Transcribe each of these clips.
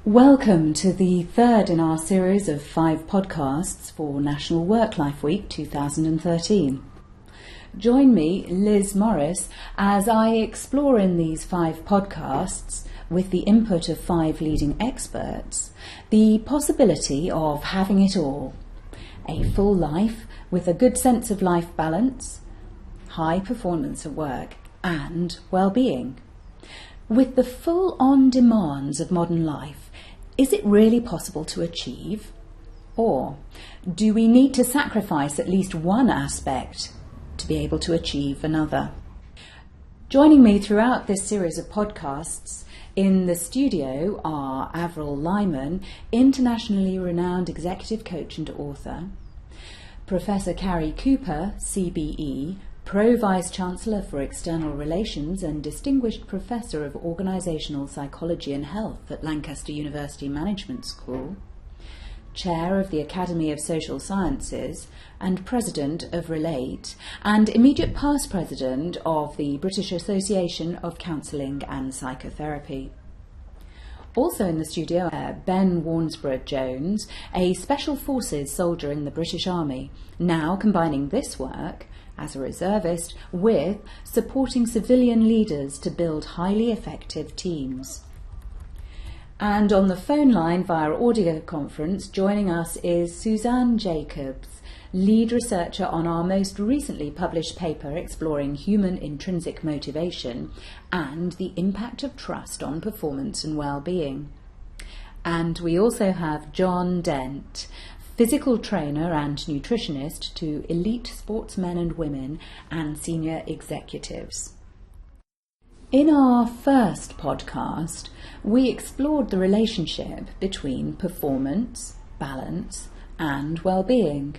Welcome to the third in our series of 5 podcasts for National Work-Life Week 2013. Join me, Liz Morris, as I explore in these 5 podcasts, with the input of 5 leading experts, the possibility of having it all. A full life with a good sense of life balance, high performance at work and well-being. With the full-on demands of modern life, is it really possible to achieve? Or do we need to sacrifice at least one aspect to be able to achieve another? Joining me throughout this series of podcasts in the studio are Avril Lyman, internationally renowned executive coach and author, Professor Carrie Cooper, CBE, Pro-Vice-Chancellor for External Relations and Distinguished Professor of Organisational Psychology and Health at Lancaster University Management School, Chair of the Academy of Social Sciences and President of Relate, and immediate past President of the British Association of Counselling and Psychotherapy. Also in the studio, Ben Warnsborough-Jones, a Special Forces soldier in the British Army, now combining this work as a reservist with supporting civilian leaders to build highly effective teams. And on the phone line via audio conference, joining us is Suzanne Jacobs, lead researcher on our most recently published paper exploring human intrinsic motivation and the impact of trust on performance and well-being. And we also have John Dent, physical trainer and nutritionist to elite sportsmen and women and senior executives. In our first podcast, we explored the relationship between performance, balance, and well-being.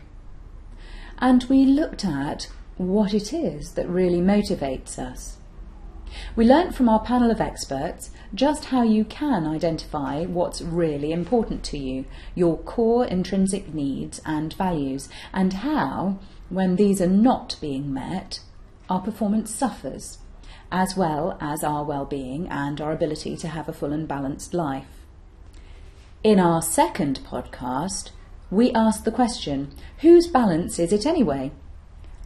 And we looked at what it is that really motivates us. We learnt from our panel of experts just how you can identify what's really important to you, your core intrinsic needs and values, and how, when these are not being met, our performance suffers, as well as our well-being and our ability to have a full and balanced life. In our second podcast, we asked the question, whose balance is it anyway?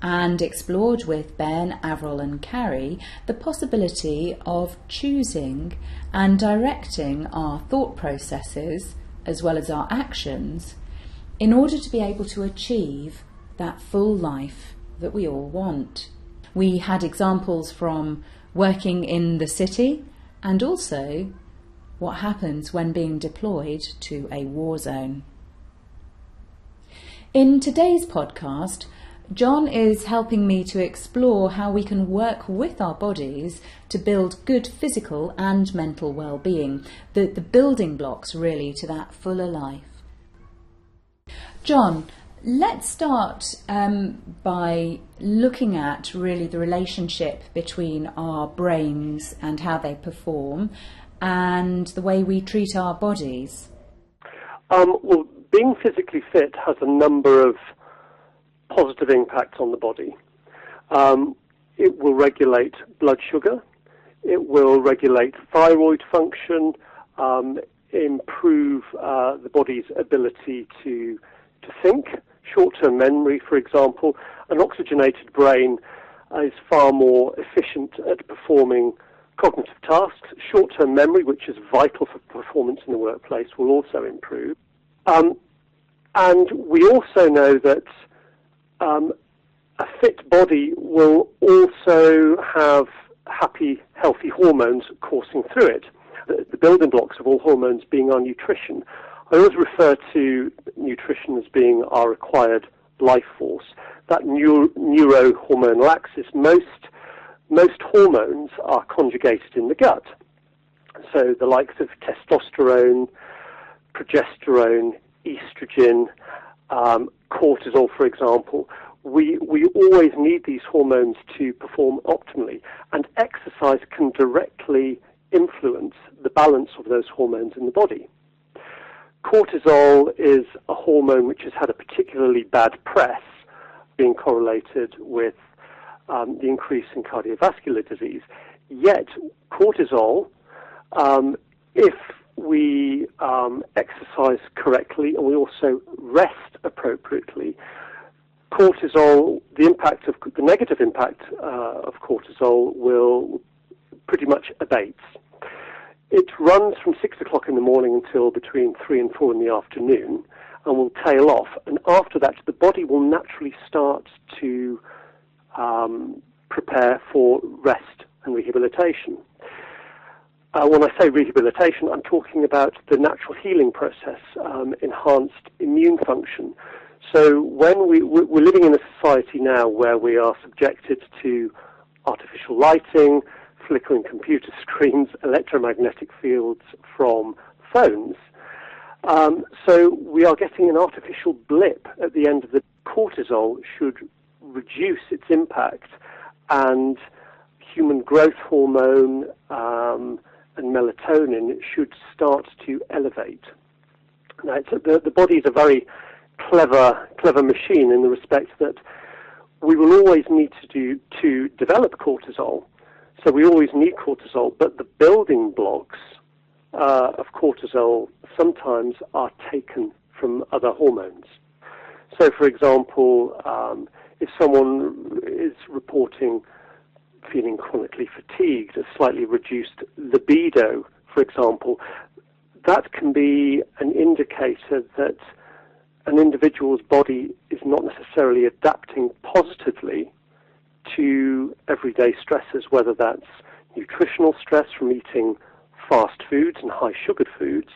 And explored with Ben, Avril and Carrie the possibility of choosing and directing our thought processes as well as our actions in order to be able to achieve that full life that we all want. We had examples from working in the city and also what happens when being deployed to a war zone. In today's podcast, John is helping me to explore how we can work with our bodies to build good physical and mental well-being, the building blocks really to that fuller life. John, let's start by looking at really the relationship between our brains and how they perform and the way we treat our bodies. Well, being physically fit has a number of positive impacts on the body. It will regulate blood sugar, it will regulate thyroid function, improve the body's ability to think, short-term memory, for example. An oxygenated brain is far more efficient at performing cognitive tasks. Short-term memory, which is vital for performance in the workplace, will also improve. And we also know that a fit body will also have happy, healthy hormones coursing through it. The building blocks of all hormones being our nutrition. I always refer to nutrition as being our required life force. That neurohormonal axis, most hormones are conjugated in the gut. So the likes of testosterone, progesterone, estrogen, cortisol, for example, we always need these hormones to perform optimally, and exercise can directly influence the balance of those hormones in the body. Cortisol is a hormone which has had a particularly bad press, being correlated with the increase in cardiovascular disease. Yet cortisol, if we exercise correctly and we also rest appropriately, cortisol, the negative impact of cortisol will pretty much abate. It runs from 6 o'clock in the morning until between 3 and 4 in the afternoon and will tail off. And after that, the body will naturally start to prepare for rest and rehabilitation. When I say rehabilitation, I'm talking about the natural healing process, enhanced immune function. So when we're living in a society now where we are subjected to artificial lighting, flickering computer screens, electromagnetic fields from phones. So we are getting an artificial blip at the end of the cortisol should reduce its impact, and human growth hormone and melatonin should start to elevate. Now, the body is a very clever machine in the respect that we will always need to develop cortisol. So we always need cortisol, but the building blocks of cortisol sometimes are taken from other hormones. So, for example, if someone is reporting feeling chronically fatigued, a slightly reduced libido, for example, that can be an indicator that an individual's body is not necessarily adapting positively to everyday stresses, whether that's nutritional stress from eating fast foods and high-sugared foods,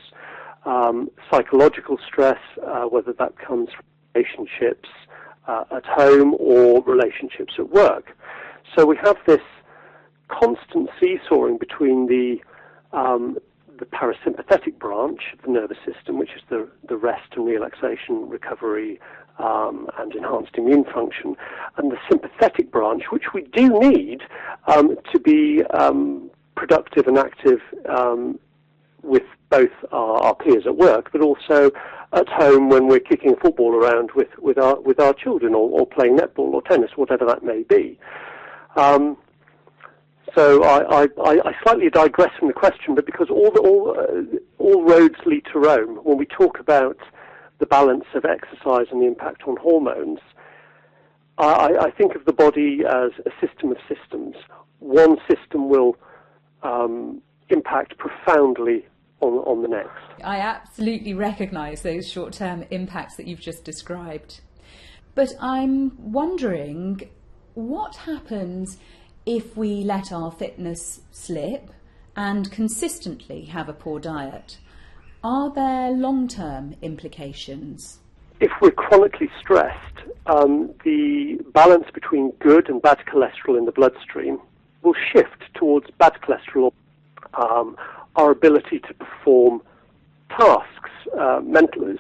psychological stress, whether that comes from relationships at home or relationships at work. So we have this constant seesawing between the parasympathetic branch of the nervous system, which is the rest and relaxation, recovery, and enhanced immune function, and the sympathetic branch, which we do need to be productive and active with both our peers at work, but also at home when we're kicking a football around with our children, or playing netball or tennis, whatever that may be. So I slightly digress from the question, but because all roads lead to Rome, when we talk about the balance of exercise and the impact on hormones, I think of the body as a system of systems. One system will impact profoundly on the next. I absolutely recognise those short-term impacts that you've just described. But I'm wondering, what happens if we let our fitness slip and consistently have a poor diet? Are there long-term implications? If we're chronically stressed, the balance between good and bad cholesterol in the bloodstream will shift towards bad cholesterol. Our ability to perform tasks,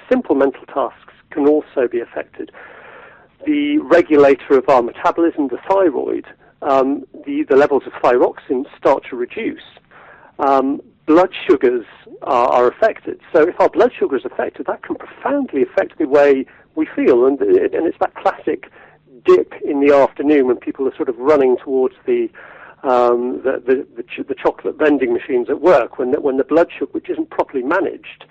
simple mental tasks, can also be affected. The regulator of our metabolism, the thyroid, the levels of thyroxine start to reduce. Blood sugars are affected. So if our blood sugar is affected, that can profoundly affect the way we feel. And it's that classic dip in the afternoon when people are sort of running towards the chocolate vending machines at work, when the blood sugar, which isn't properly managed,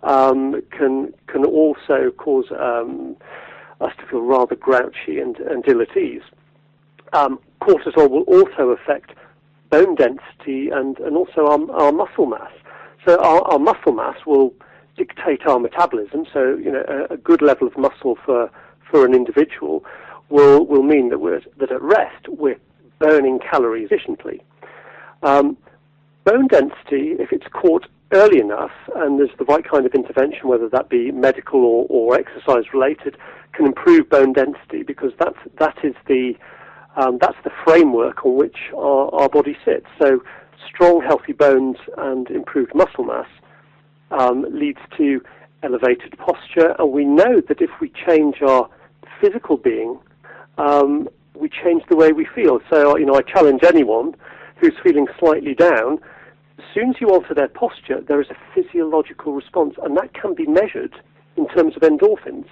can also cause us to feel rather grouchy and ill at ease. Cortisol will also affect bone density and also our muscle mass. So our muscle mass will dictate our metabolism. So a good level of muscle for an individual will mean that at rest we're burning calories efficiently. Bone density, if it's caught early enough and there's the right kind of intervention, whether that be medical or exercise related, can improve bone density, because that's the framework on which our body sits. So strong, healthy bones and improved muscle mass leads to elevated posture, and we know that if we change our physical being, we change the way we feel. So, I challenge anyone who's feeling slightly down, as soon as you alter their posture, there is a physiological response, and that can be measured in terms of endorphins.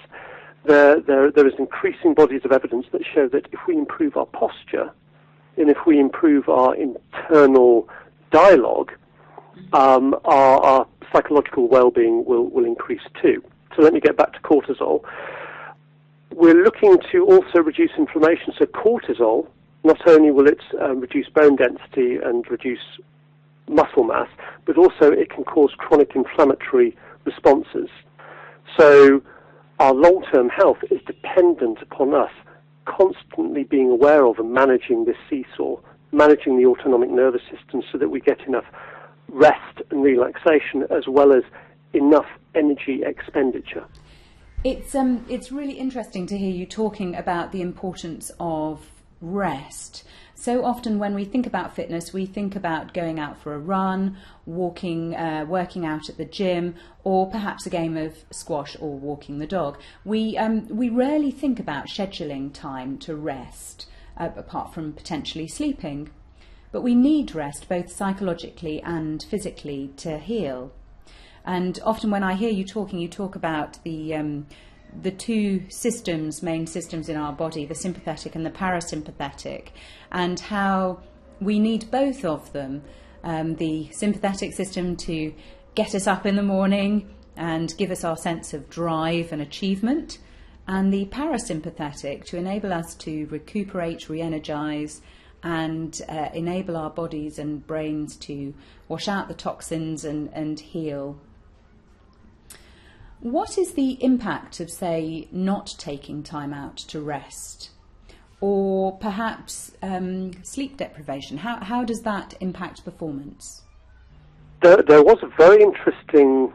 There is increasing bodies of evidence that show that if we improve our posture and if we improve our internal dialogue, our psychological well-being will increase too. So let me get back to cortisol. We're looking to also reduce inflammation. So cortisol, not only will it reduce bone density and reduce muscle mass, but also it can cause chronic inflammatory responses. So our long-term health is dependent upon us constantly being aware of and managing this seesaw, managing the autonomic nervous system so that we get enough rest and relaxation as well as enough energy expenditure. It's really interesting to hear you talking about the importance of rest. So often when we think about fitness, we think about going out for a run, walking, working out at the gym, or perhaps a game of squash or walking the dog. We rarely think about scheduling time to rest, apart from potentially sleeping. But we need rest both psychologically and physically to heal. And often when I hear you talk about the two systems, main systems in our body, the sympathetic and the parasympathetic, and how we need both of them. The sympathetic system to get us up in the morning and give us our sense of drive and achievement, and the parasympathetic to enable us to recuperate, re-energize, and enable our bodies and brains to wash out the toxins and heal. What is the impact of, say, not taking time out to rest? Or perhaps sleep deprivation? How does that impact performance? There was a very interesting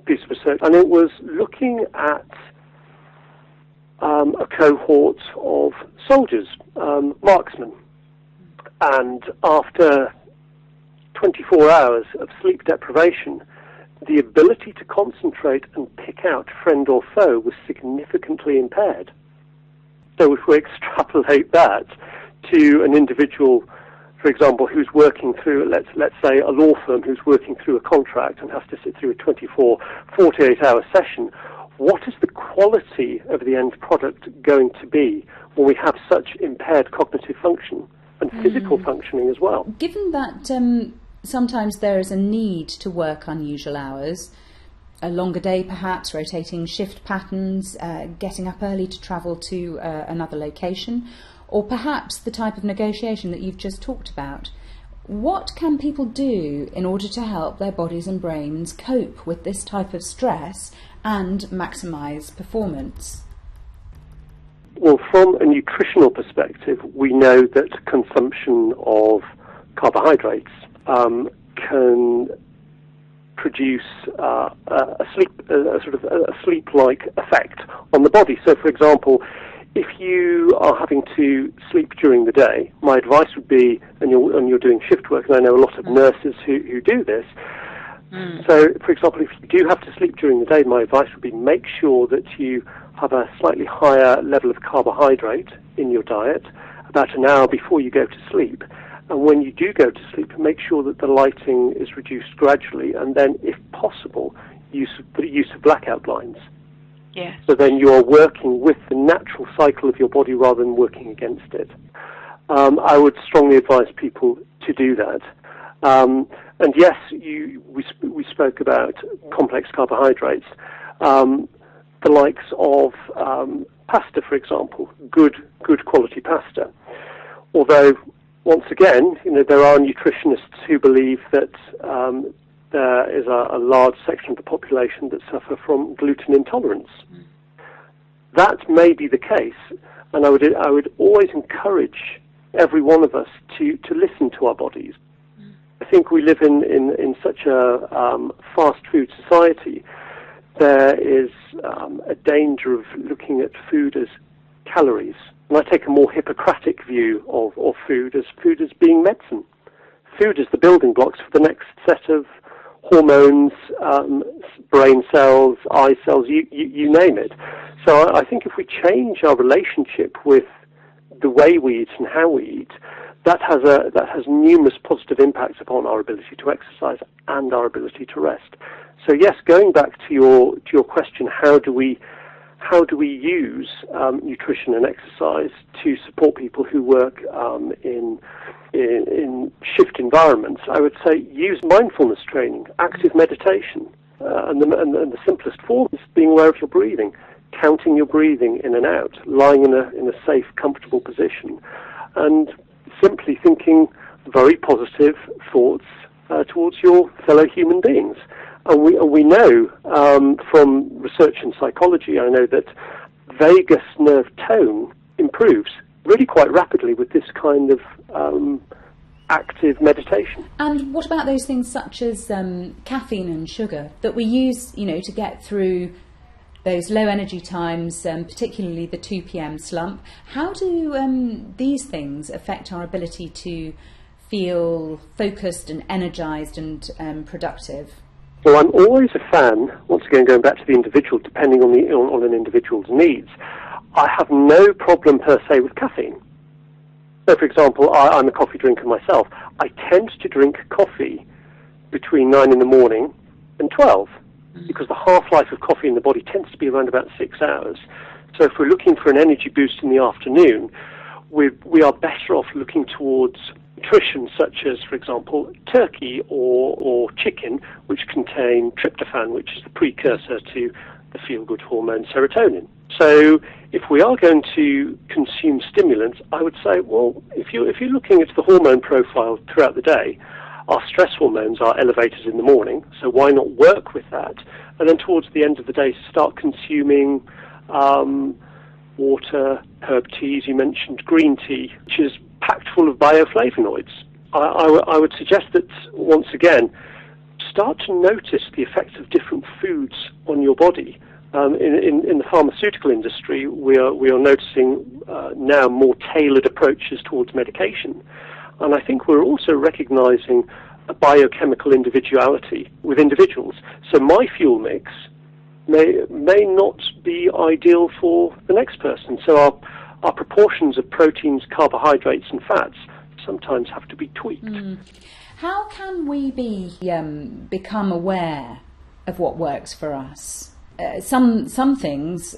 piece of research, and it was looking at a cohort of soldiers, marksmen. And after 24 hours of sleep deprivation, the ability to concentrate and pick out friend or foe was significantly impaired. So if we extrapolate that to an individual, for example, who's working through, let's say, a law firm who's working through a contract and has to sit through a 48-hour session, what is the quality of the end product going to be when we have such impaired cognitive function and physical functioning as well? Given that sometimes there is a need to work unusual hours, a longer day perhaps, rotating shift patterns, getting up early to travel to another location, or perhaps the type of negotiation that you've just talked about. What can people do in order to help their bodies and brains cope with this type of stress and maximise performance? Well, from a nutritional perspective, we know that consumption of carbohydrates can produce a sleep-like effect on the body. So, for example, if you are having to sleep during the day, my advice would be, and you're doing shift work, and I know a lot of nurses who do this. So, for example, if you do have to sleep during the day, my advice would be make sure that you have a slightly higher level of carbohydrate in your diet about an hour before you go to sleep. And when you do go to sleep, make sure that the lighting is reduced gradually, and then, if possible, use of blackout blinds. Yeah. So then you're working with the natural cycle of your body rather than working against it. I would strongly advise people to do that. And yes, we spoke about complex carbohydrates. The likes of pasta, for example, good quality pasta. Although, once again, there are nutritionists who believe that there is a large section of the population that suffer from gluten intolerance. That may be the case, and I would always encourage every one of us to listen to our bodies. I think we live in such a fast food society. There is a danger of looking at food as calories. And I take a more Hippocratic view of food as being medicine. Food is the building blocks for the next set of hormones, brain cells, eye cells, you name it. So I think if we change our relationship with the way we eat and how we eat, that has numerous positive impacts upon our ability to exercise and our ability to rest. So yes, going back to your question, how do we how do we use nutrition and exercise to support people who work in shift environments, I would say use mindfulness training, active meditation, and the simplest form is being aware of your breathing, counting your breathing in and out, lying in a safe, comfortable position, and simply thinking very positive thoughts towards your fellow human beings. And we know from research in psychology, I know that vagus nerve tone improves really quite rapidly with this kind of active meditation. And what about those things such as caffeine and sugar that we use, to get through those low energy times, particularly the 2 p.m. slump? How do these things affect our ability to feel focused and energised and productive? Well, I'm always a fan, once again going back to the individual, depending on an individual's needs. I have no problem per se with caffeine. So, for example, I'm a coffee drinker myself. I tend to drink coffee between 9 in the morning and 12, because the half-life of coffee in the body tends to be around about 6 hours. So if we're looking for an energy boost in the afternoon, we are better off looking towards nutrition such as, for example, turkey or chicken, which contain tryptophan, which is the precursor to the feel-good hormone serotonin. So if we are going to consume stimulants, I would say, well, if you're looking at the hormone profile throughout the day, our stress hormones are elevated in the morning, so why not work with that? And then towards the end of the day, start consuming water, herb teas. You mentioned green tea, which is packed full of bioflavonoids. I would suggest that, once again, start to notice the effects of different foods on your body. In the pharmaceutical industry, we are noticing now more tailored approaches towards medication. And I think we're also recognizing a biochemical individuality with individuals. So my fuel mix may not be ideal for the next person. So our proportions of proteins, carbohydrates and fats sometimes have to be tweaked. How can we become aware of what works for us? Some things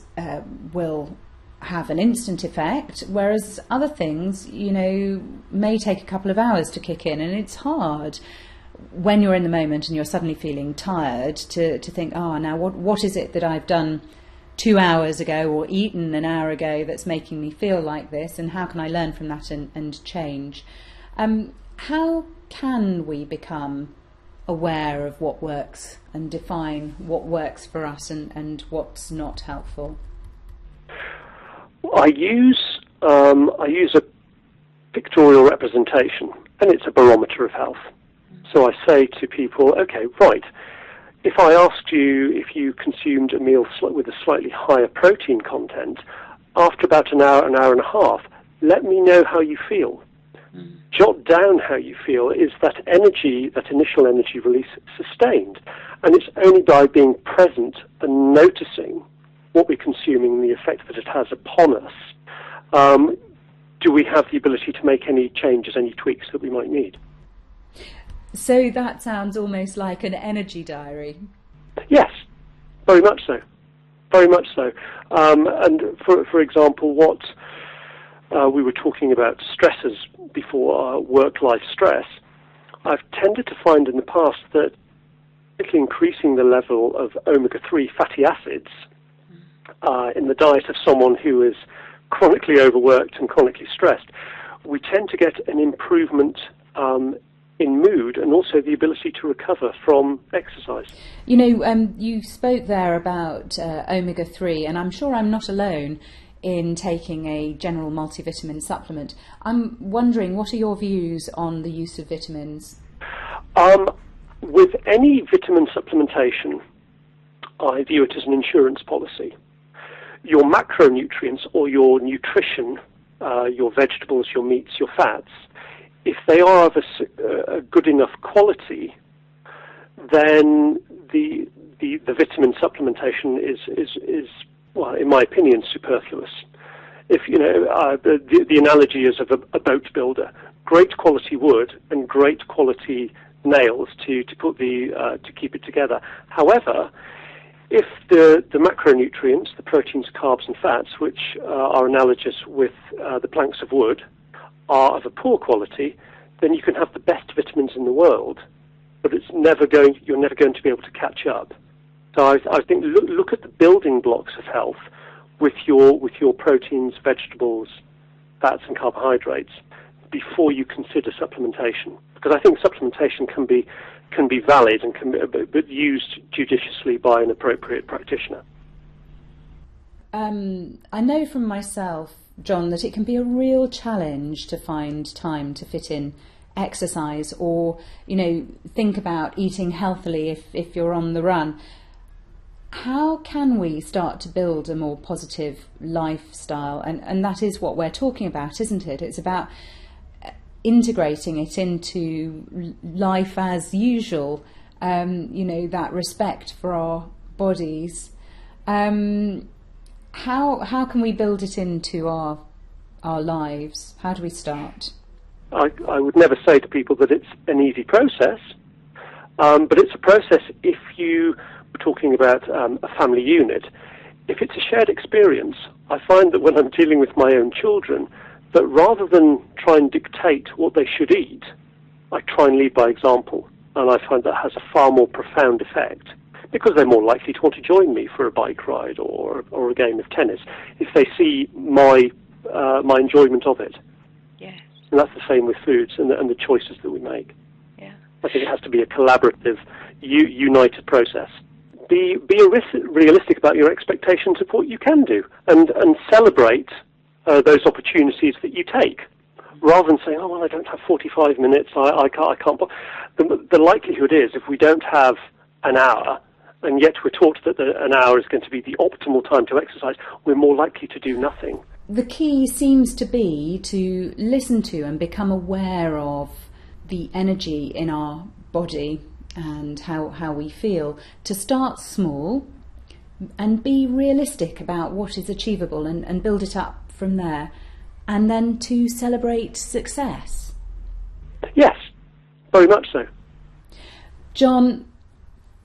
will have an instant effect, whereas other things, may take a couple of hours to kick in, and it's hard when you're in the moment and you're suddenly feeling tired to think, now what is it that I've done 2 hours ago or eaten an hour ago that's making me feel like this, and how can I learn from that and change? How can we become aware of what works and define what works for us and what's not helpful? I use a pictorial representation, and it's a barometer of health. So I say to people, okay, right, if I asked you if you consumed a meal with a slightly higher protein content, after about an hour and a half, let me know how you feel. Jot down how you feel. Is that initial energy release sustained? And it's only by being present and noticing what we're consuming and the effect that it has upon us, do we have the ability to make any changes, any tweaks that we might need. So that sounds almost like an energy diary. Yes, very much so. Very much so. And for example, what we were talking about stresses before, work-life stress, I've tended to find in the past that particularly increasing the level of omega-3 fatty acids in the diet of someone who is chronically overworked and chronically stressed, we tend to get an improvement in mood and also the ability to recover from exercise. You spoke there about omega-3, and I'm sure I'm not alone in taking a general multivitamin supplement. I'm wondering, what are your views on the use of vitamins? With any vitamin supplementation, I view it as an insurance policy. Your macronutrients or your nutrition, your vegetables, your meats, your fats, if they are of a good enough quality, then the vitamin supplementation is well, in my opinion, superfluous. If the analogy is of a boat builder, great quality wood and great quality nails to put to keep it together. However, If the macronutrients, the proteins, carbs and fats, which are analogous with the planks of wood, are of a poor quality, then you can have the best vitamins in the world, but you're never going to be able to catch up. So I think look at the building blocks of health with your proteins, vegetables, fats and carbohydrates before you consider supplementation. Because I think supplementation can be valid and but used judiciously by an appropriate practitioner. I know from myself, John, that it can be a real challenge to find time to fit in exercise or, think about eating healthily if you're on the run. How can we start to build a more positive lifestyle? And that is what we're talking about, isn't it? It's about integrating it into life as usual, that respect for our bodies. How can we build it into our lives? How do we start? I would never say to people that it's an easy process, but it's a process if you were talking about a family unit. If it's a shared experience, I find that when I'm dealing with my own children, that rather than try and dictate what they should eat, I try and lead by example, and I find that has a far more profound effect, because they're more likely to want to join me for a bike ride or a game of tennis if they see my enjoyment of it. Yes. And that's the same with foods and the choices that we make. Yeah. I think it has to be a collaborative, united process. Be realistic about your expectations of what you can do, and celebrate those opportunities that you take, rather than saying, "Oh well, I don't have 45 minutes. I can't." The likelihood is, if we don't have an hour, and yet we're taught that an hour is going to be the optimal time to exercise, we're more likely to do nothing. The key seems to be to listen to and become aware of the energy in our body and how we feel, to start small and be realistic about what is achievable and build it up from there, and then to celebrate success. Yes, very much so. John,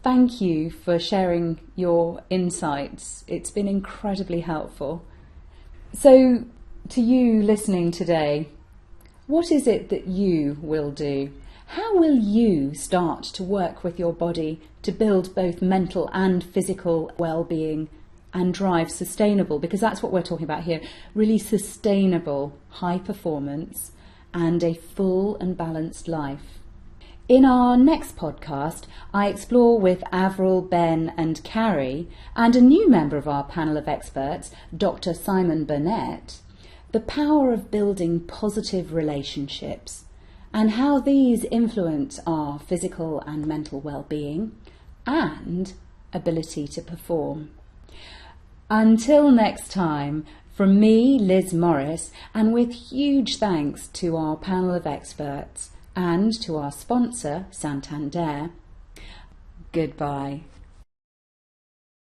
thank you for sharing your insights. It's been incredibly helpful. So, to you listening today, what is it that you will do? How will you start to work with your body to build both mental and physical well-being and drive sustainable, because that's what we're talking about here, really sustainable high performance and a full and balanced life? In our next podcast, I explore with Avril, Ben and Carrie, and a new member of our panel of experts, Dr. Simon Burnett, the power of building positive relationships and how these influence our physical and mental well-being and ability to perform. Until next time, from me, Liz Morris, and with huge thanks to our panel of experts and to our sponsor, Santander, goodbye.